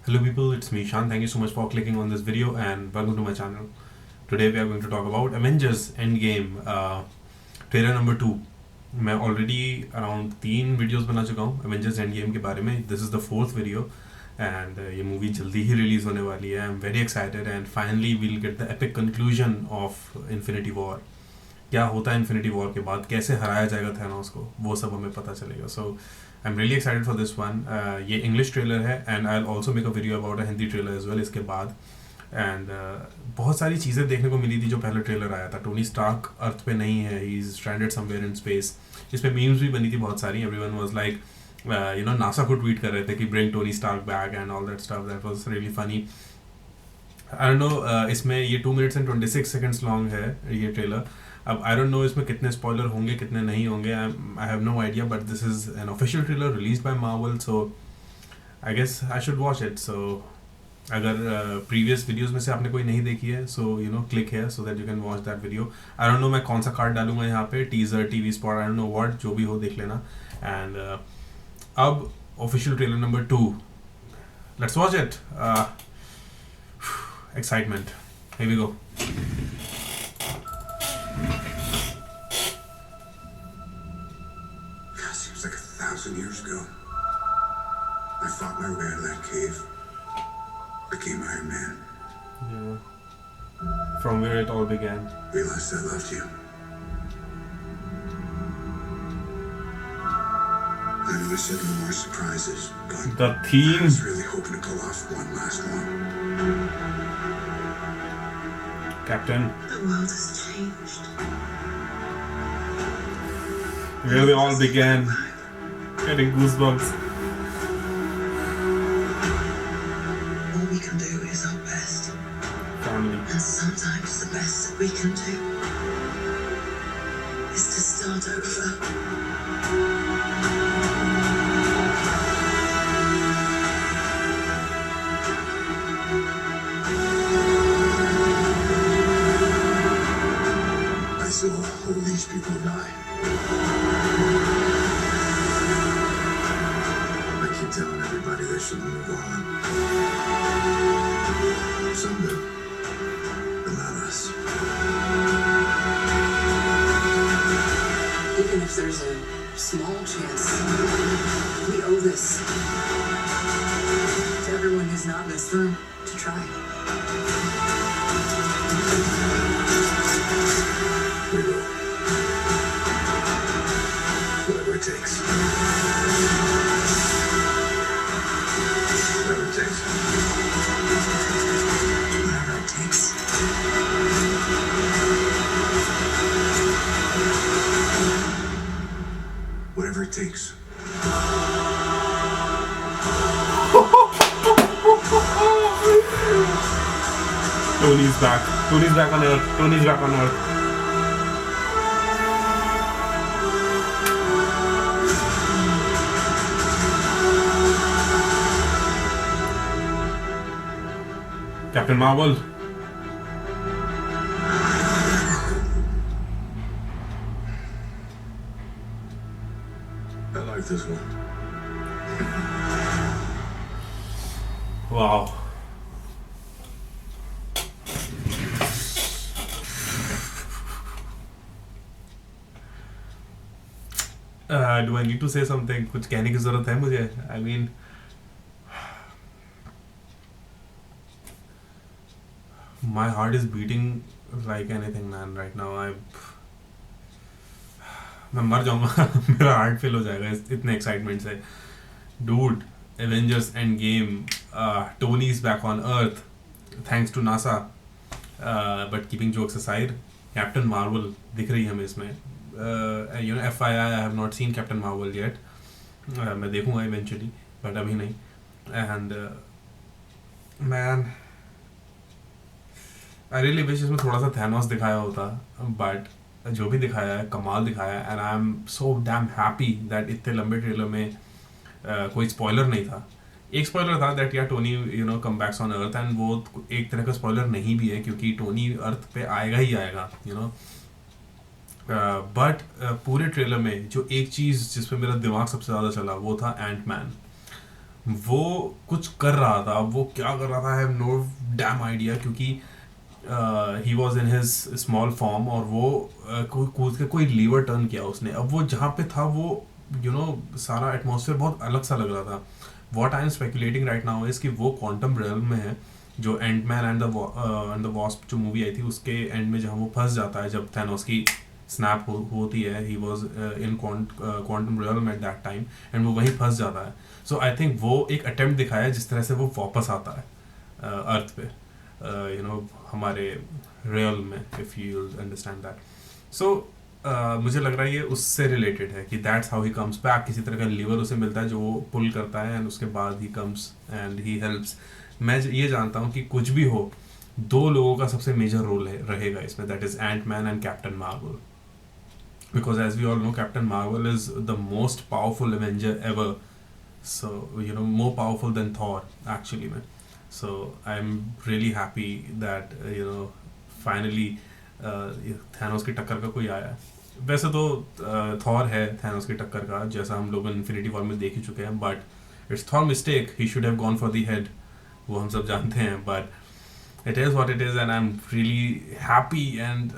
Hello people, it's me Shan. Thank you so much for clicking on this video and welcome to my channel. Today we are going to talk about Avengers Endgame trailer number 2. मैं already around 3 videos बना चुका हूँ Avengers Endgame के बारे में. This is the 4th video and ये movie जल्दी ही release होने वाली है. I'm very excited and finally we'll get the epic conclusion of Infinity War. क्या होता है इन्फिनिटी वॉर के बाद, कैसे हराया जाएगा थैनोस को, वो सब हमें पता चलेगा. So I am really excited for this one. ये इंग्लिश ट्रेलर है and I will also make a video about a Hindi trailer as well इसके बाद. एंड बहुत सारी चीज़ें देखने को मिली थी जो पहले ट्रेलर आया था. टोनी स्टार्क अर्थ पे नहीं है, he is stranded somewhere in space. इस पे मीम्स भी बनी थी बहुत सारी. एवरीवन वाज लाइक नासा को ट्वीट कर रहे थे कि bring Tony Stark back and all that stuff. That was really funny. I don't know, इसमें ये 2 minutes and 26 seconds लॉन्ग है ये ट्रेलर. अब आई डोंट नो इसमें कितने स्पॉइलर होंगे कितने नहीं होंगे. I have no idea, but this is an official trailer release by Marvel, so I guess I should watch it. So अगर प्रीवियस वीडियोस में से आपने कोई नहीं देखी है, सो क्लिक है so that you can watch that video. I don't no मैं कौन सा कार्ड डालूंगा यहाँ पे, teaser, TV spot, I don't know what, जो भी हो देख लेना. एंड अब official trailer number 2, let's watch it. Excitement. Here we go. God, seems like 1,000 years ago. I fought my way out of that cave. Became Iron Man. Yeah. From where it all began. Realized I loved you. I knew I said no more surprises, but The I theme. was really hoping to pull off one last one. Captain. The world has changed. Where they all began. Getting goosebumps. All we can do is our best. Family. And sometimes the best that we can do is to start over. I saw all these people die. I keep telling everybody they should move on. Some do, but not us. Even if there's a small chance, we owe this to everyone who's not in this room to try. We will. Whatever it takes. Whatever it takes. Whatever it takes. Whatever it takes. Tony's back. Tony's back on Earth. Tony's back on Earth. Captain Marvel. I like this one. Wow. Do I need to say something? कुछ कहने की जरूरत है मुझे? I mean, my heart is beating like anything, man. Right now, मैं मर जाऊंगा. मेरा हार्ट फेल हो जाएगा इतने एक्साइटमेंट से. Dude, Avengers Endgame. Tony is back on Earth, thanks to NASA. But keeping jokes aside, Captain Marvel दिख रही है हमें इसमें. FYI, I have not seen Captain Marvel yet. मैं देखूंगा eventually, but अभी नहीं. And man, I really wish इसमें थोड़ा सा Thanos दिखाया होता, but जो भी दिखाया है कमाल दिखाया है. And I am so damn happy that इतने लंबे ट्रेलर में कोई स्पॉइलर नहीं था. एक स्पॉइलर था दैट या Tony come backs on earth, and वो एक तरह का स्पॉइलर नहीं भी है क्योंकि टोनी अर्थ पे आएगा ही आएगा. बट पूरे ट्रेलर में जो एक चीज़ जिस पे मेरा दिमाग सबसे ज़्यादा चला वो था एंट मैन. वो कुछ कर रहा था, अब वो क्या कर रहा था I have no damn idea, क्योंकि he was in his small form और वो कोई कूद के कोई लीवर टर्न किया उसने, अब वो जहाँ पे था वो सारा एटमॉस्फेयर बहुत अलग सा लग रहा था. What I am speculating right now is कि वो क्वांटम रियल्म में है, जो and man and the wasp जो मूवी आई थी उसके एंड में जहाँ वो फंस जाता है जब थैनोस की स्नैप होती है, ही was in quantum realm at that time and वो वहीं फंस जाता है. सो आई थिंक वो एक अटेम्प्ट दिखाया है जिस तरह से वो वापस आता है अर्थ पे, हमारे रियल में, इफ यू अंडरस्टैंड दैट. सो मुझे लग रहा है ये उससे रिलेटेड है कि that's how he comes back. किसी तरह का लीवर उसे मिलता है जो वो पुल करता है एंड उसके बाद he comes and he helps. मैं ये जानता हूँ कि कुछ भी हो, दो लोगों का सबसे मेजर रोल रहेगा इसमें, that is Ant Man and captain Marvel. Because as we all know, Captain Marvel is the most powerful Avenger ever. So, more powerful than Thor, actually, man. So, I'm really happy that, finally, Thanos की टक्कर का कोई आया है. वैसे तो Thor है Thanos की टक्कर का, जैसा हम लोग इन्फिनिटी वॉर में देख ही चुके हैं, but it's Thor mistake. He should have gone for the head. वो हम सब जानते हैं, but it is what it is, and I'm really happy, and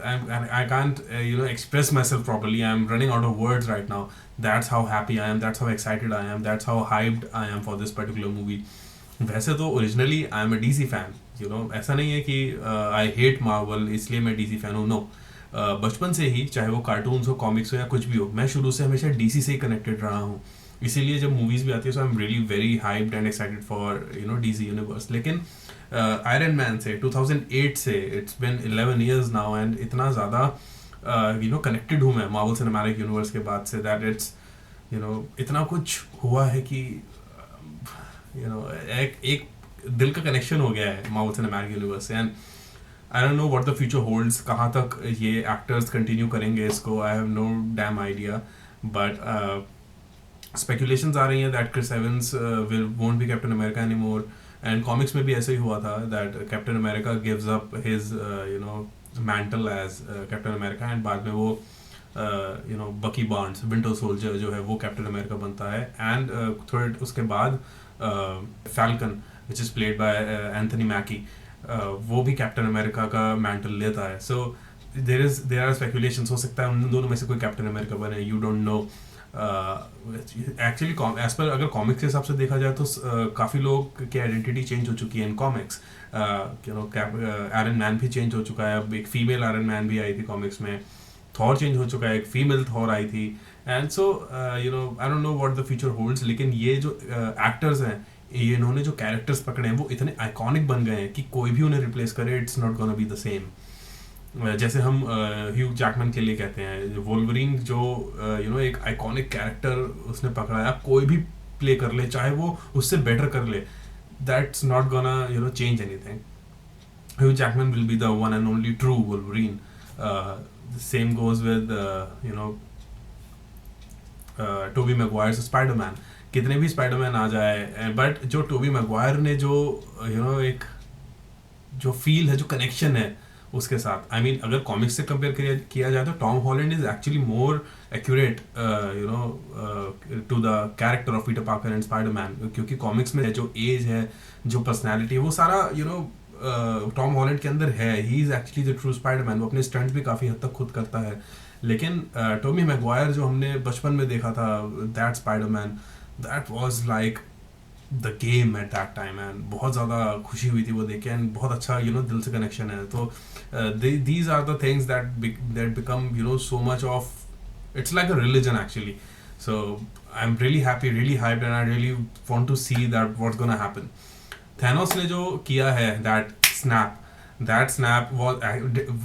I can't express myself properly. I'm running out of words right now. That's how happy I am, that's how excited I am, that's how hyped I am for this particular movie. वैसे तो originally I am a DC fan, ऐसा नहीं है कि I hate Marvel इसलिए मैं DC fan हूँ, no. बचपन से ही, चाहे वो कार्टून्स हो, कॉमिक्स हो या कुछ भी हो, मैं शुरू से हमेशा डीसी से ही कनेक्टेड रहा हूँ. इसीलिए जब मूवीज़ भी आती है so I am really very hyped and excited for DC universe. लेकिन आयरन मैन से 2008 से it's been 11 years now, and इतना ज़्यादा कनेक्टेड हूँ मैं मार्वल सिनेमैटिक यूनिवर्स के बाद से, दैट इट्स इतना कुछ हुआ है कि एक दिल का कनेक्शन हो गया है मार्वल सिनेमैटिक यूनिवर्स से. And I don't know what the future holds, कहाँ तक ये एक्टर्स कंटिन्यू करेंगे इसको, I have no damn idea. But speculations आ रही हैं that Chris Evans won't be Captain America anymore. And comics में भी ऐसे ही हुआ था that Captain America gives up his mantle as Captain America, and बाद में वो बकी बार्न्स विंटर सोल्जर जो है वो कैप्टन अमेरिका बनता है. एंड थर्ड उसके बाद falcon which is played by Anthony मैकी, वो भी कैप्टन अमेरिका का मैंटल लेता है. सो देयर आर स्पेकुलेशंस, हो सकता है उन दोनों में से कोई कैप्टन अमेरिका बने, you don't know. Actually age पर अगर कॉमिक्स के हिसाब से देखा जाए तो काफ़ी लोग की आइडेंटिटी चेंज हो चुकी है इन कॉमिक्स. आयरन मैन भी चेंज हो चुका है, अब एक फीमेल आयरन मैन भी आई थी कॉमिक्स में. थॉर चेंज हो चुका है, एक फीमेल थॉर आई थी. And so I don't know what the future holds. लेकिन ये जो एक्टर्स हैं, ये इन्होंने जो कैरेक्टर्स पकड़े हैं वो इतने आइकॉनिक बन गए हैं कि कोई भी उन्हें रिप्लेस करे, it's not gonna be the same. जैसे हम ह्यू जैकमैन के लिए कहते हैं, वोल्वरिन जो एक आइकॉनिक कैरेक्टर उसने पकड़ा है, कोई भी प्ले कर ले, चाहे वो उससे बेटर कर ले, that's not gonna change anything. Hugh Jackman will be the one and only true Wolverine. Same goes with Toby Maguire's Spiderman. कितने भी स्पाइडरमैन आ जाए, बट जो टोबी मैगवायर ने जो एक जो फील है, जो कनेक्शन है उसके साथ, आई मीन अगर कॉमिक्स से कंपेयर किया जाए तो Tom Holland is actually more accurate to the character of Peter Parker and spiderman. क्योंकि कॉमिक्स में जो एज है, जो पर्सनैलिटी है, वो सारा टॉम हॉलैंड के अंदर है. He is actually the true Spiderman. वो अपने स्टंट्स भी काफ़ी हद तक खुद करता है. लेकिन टोबी मैगवायर जो हमने बचपन में देखा था, that Spiderman, that was like the game at that time, and बहुत ज़्यादा खुशी हुई थी वो देख के, एंड बहुत अच्छा दिल से कनेक्शन है. तो these are the things that become so much of, it's like a religion actually. So I'm really happy, really hyped, and I really want to see that what's gonna happen. Thanos ने जो किया है that snap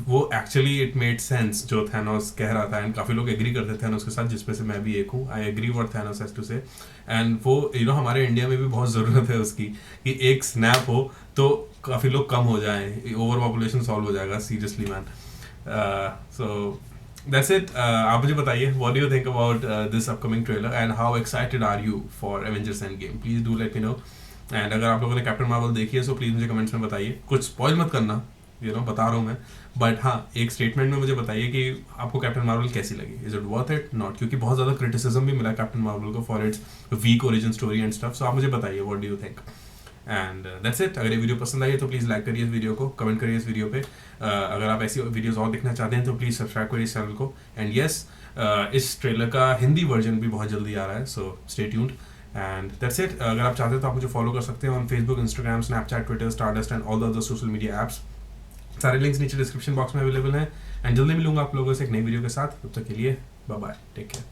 वो actually it made sense जो Thanos कह रहा था, and काफ़ी लोग एग्री करते थे Thanos के साथ, जिसमें से मैं भी एक हूँ. I agree what Thanos has to say, and वो हमारे इंडिया में भी बहुत ज़रूरत है उसकी, कि एक स्नैप हो तो काफ़ी लोग कम हो जाएं, ओवर पॉपुलेशन सॉल्व हो जाएगा. Seriously man. So that's it. आप मुझे बताइए, what do you think about this upcoming trailer, and how excited are you for Avengers endgame? Please do let me know. And अगर आप लोगों ने captain Marvel देखी है सो प्लीज़ मुझे कमेंट्स में बताइए. कुछ स्पॉइल मत करना, बता रहा हूँ मैं, बट हाँ एक स्टेटमेंट में मुझे बताइए कि आपको कैप्टन मार्वल कैसी लगी, is it worth it not, क्योंकि बहुत ज़्यादा क्रिटिसिज्म भी मिला कैप्टन मार्वल को for its weak origin story and stuff, so आप मुझे बताइए what do you think. And that's it. अगर ये वीडियो पसंद आई है तो प्लीज़ लाइक करिए इस वीडियो को, कमेंट करिए इस वीडियो पे। अगर आप ऐसी वीडियोस और देखना चाहते हैं तो प्लीज़ सब्सक्राइब करिए इस चैनल को। एंड येस, इस ट्रेलर का हिंदी वर्जन भी बहुत जल्दी आ रहा है, so stay tuned. And that's it. अगर आप चाहते हैं तो आप मुझे फॉलो कर सकते हैं on Facebook, Instagram, Snapchat, Twitter, stardust and all the other social media apps. सारे लिंक्स नीचे डिस्क्रिप्शन बॉक्स में अवेलेबल हैं। एंड जल्दी मिलूंगा आप लोगों से एक नई वीडियो के साथ, तब तक के लिए बाय बाय, टेक केयर।